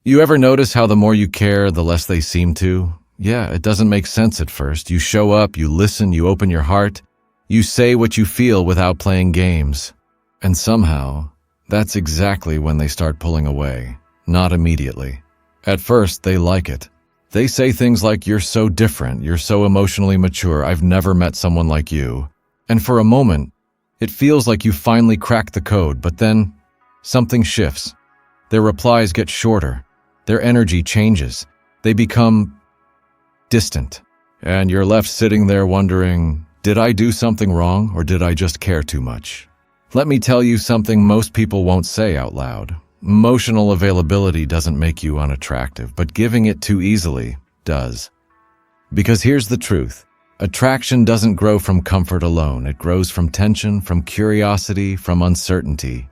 You ever notice how the more you care, the less they seem to? Yeah, it doesn't make sense at first. You show up, you listen, you open your heart, you say what you feel without playing games. And somehow, that's exactly when they start pulling away. Not immediately. At first, they like it. They say things like, "You're so different, you're so emotionally mature, I've never met someone like you." And for a moment, it feels like you finally cracked the code, but then something shifts. Their replies get shorter. Their energy changes. They become distant. And you're left sitting there wondering, did I do something wrong or did I just care too much? Let me tell you something most people won't say out loud. Emotional availability doesn't make you unattractive, but giving it too easily does. Because here's the truth. Attraction doesn't grow from comfort alone. It grows from tension, from curiosity, from uncertainty.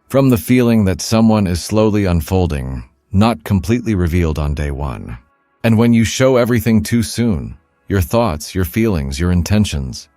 From the feeling that someone is slowly unfolding, not completely revealed on day one. And when you show everything too soon, your thoughts, your feelings, your intentions,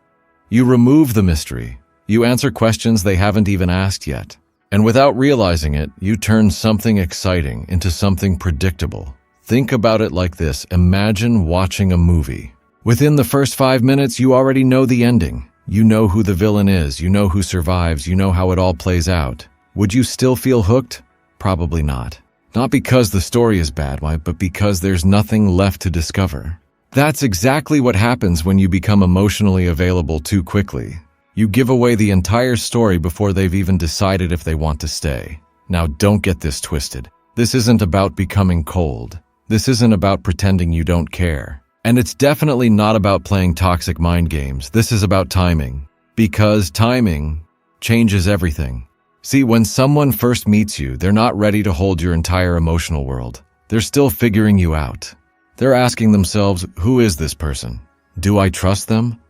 you remove the mystery. You answer questions they haven't even asked yet. And without realizing it, you turn something exciting into something predictable. Think about it like this. Imagine watching a movie. Within the first 5 minutes, you already know the ending. You know who the villain is. You know who survives. You know how it all plays out. Would you still feel hooked? Probably not. Not because the story is bad, but because there's nothing left to discover. That's exactly what happens when you become emotionally available too quickly. You give away the entire story before they've even decided if they want to stay. Now, don't get this twisted. This isn't about becoming cold. This isn't about pretending you don't care. And it's definitely not about playing toxic mind games. This is about timing. Because timing changes everything. See, when someone first meets you, they're not ready to hold your entire emotional world. They're still figuring you out. They're asking themselves, who is this person? Do I trust them?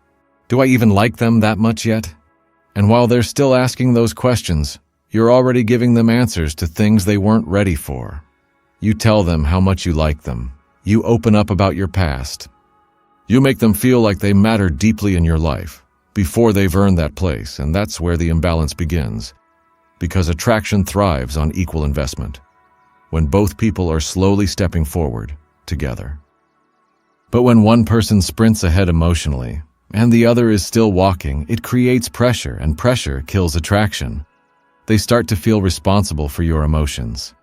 Do I even like them that much yet? And while they're still asking those questions, you're already giving them answers to things they weren't ready for. You tell them how much you like them. You open up about your past. You make them feel like they matter deeply in your life before they've earned that place, and that's where the imbalance begins. Because attraction thrives on equal investment, when both people are slowly stepping forward together. But when one person sprints ahead emotionally, and the other is still walking, it creates pressure, and pressure kills attraction. They start to feel responsible for your emotions.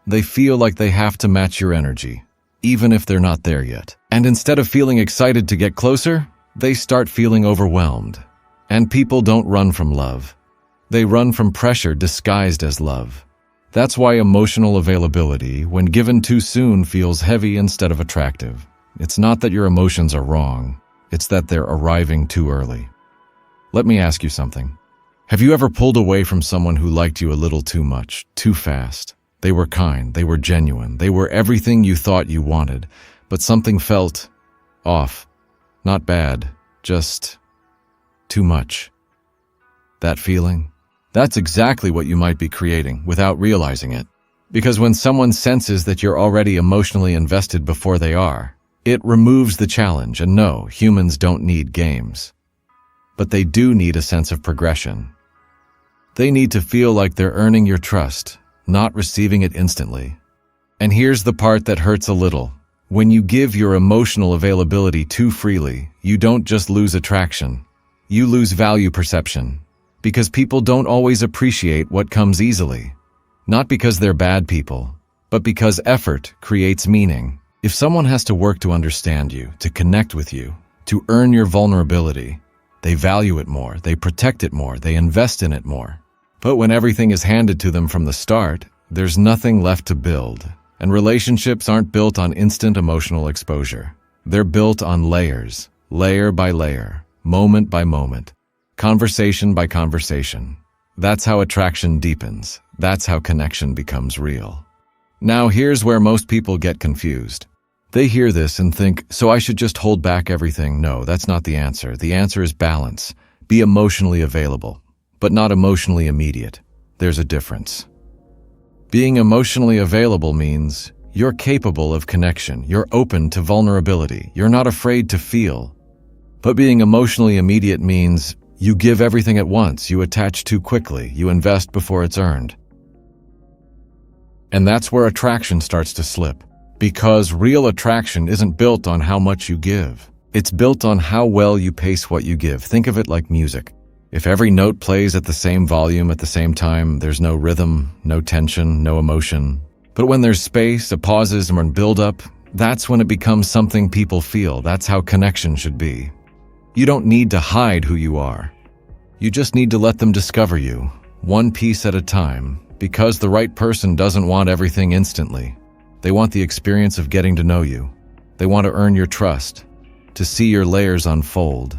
They feel like they have to match your energy, even if they're not there yet. And instead of feeling excited to get closer, they start feeling overwhelmed. And people don't run from love. They run from pressure disguised as love. That's why emotional availability, when given too soon, feels heavy instead of attractive. It's not that your emotions are wrong. It's that they're arriving too early. Let me ask you something. Have you ever pulled away from someone who liked you a little too much, too fast? They were kind, they were genuine, they were everything you thought you wanted, but something felt off. Not bad, just too much. That feeling? That's exactly what you might be creating without realizing it. Because when someone senses that you're already emotionally invested before they are, it removes the challenge. And no, humans don't need games. But they do need a sense of progression. They need to feel like they're earning your trust, not receiving it instantly. And here's the part that hurts a little. When you give your emotional availability too freely, you don't just lose attraction. You lose value perception. Because people don't always appreciate what comes easily. Not because they're bad people, but because effort creates meaning. If someone has to work to understand you, to connect with you, to earn your vulnerability, they value it more, they protect it more, they invest in it more. But when everything is handed to them from the start, there's nothing left to build. And relationships aren't built on instant emotional exposure. They're built on layers, layer by layer, moment by moment, conversation by conversation. That's how attraction deepens. That's how connection becomes real. Now, here's where most people get confused. They hear this and think, so I should just hold back everything. No, that's not the answer. The answer is balance. Be emotionally available, but not emotionally immediate. There's a difference. Being emotionally available means you're capable of connection. You're open to vulnerability. You're not afraid to feel. But being emotionally immediate means you give everything at once. You attach too quickly. You invest before it's earned. And that's where attraction starts to slip. Because real attraction isn't built on how much you give. It's built on how well you pace what you give. Think of it like music. If every note plays at the same volume at the same time, there's no rhythm, no tension, no emotion. But when there's space, a pauses, and build-up, that's when it becomes something people feel. That's how connection should be. You don't need to hide who you are. You just need to let them discover you, one piece at a time, because the right person doesn't want everything instantly. They want the experience of getting to know you. They want to earn your trust, to see your layers unfold,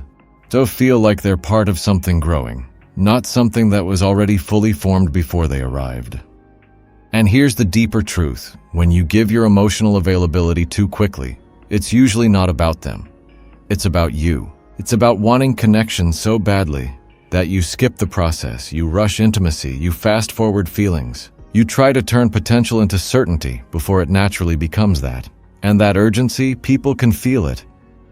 to feel like they're part of something growing, not something that was already fully formed before they arrived. And here's the deeper truth. When you give your emotional availability too quickly, it's usually not about them. It's about you. It's about wanting connection so badly that you skip the process, you rush intimacy, you fast-forward feelings. You try to turn potential into certainty before it naturally becomes that. And that urgency, people can feel it.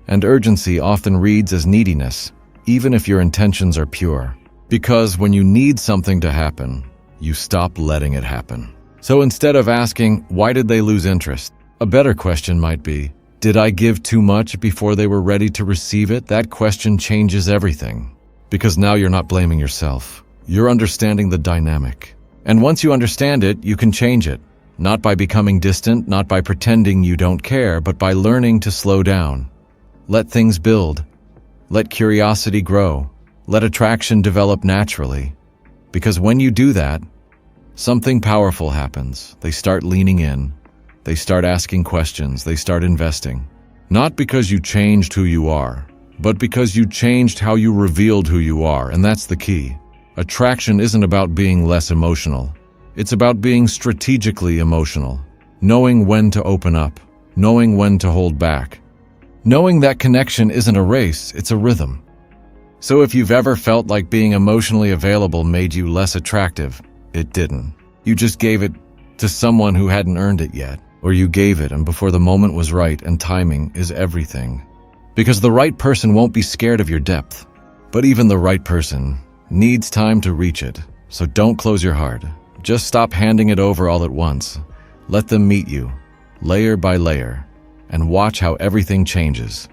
And urgency often reads as neediness, even if your intentions are pure. Because when you need something to happen, you stop letting it happen. So instead of asking, why did they lose interest? A better question might be, did I give too much before they were ready to receive it? That question changes everything. Because now you're not blaming yourself. You're understanding the dynamic. And once you understand it, you can change it. Not by becoming distant, not by pretending you don't care, but by learning to slow down. Let things build. Let curiosity grow. Let attraction develop naturally. Because when you do that, something powerful happens. They start leaning in. They start asking questions. They start investing. Not because you changed who you are, but because you changed how you revealed who you are, and that's the key. Attraction isn't about being less emotional. It's about being strategically emotional. Knowing when to open up. Knowing when to hold back. Knowing that connection isn't a race, it's a rhythm. So if you've ever felt like being emotionally available made you less attractive, it didn't. You just gave it to someone who hadn't earned it yet. Or you gave it and before the moment was right, and timing is everything. Because the right person won't be scared of your depth. But even the right person needs time to reach it. So don't close your heart. Just stop handing it over all at once. Let them meet you, layer by layer, and watch how everything changes.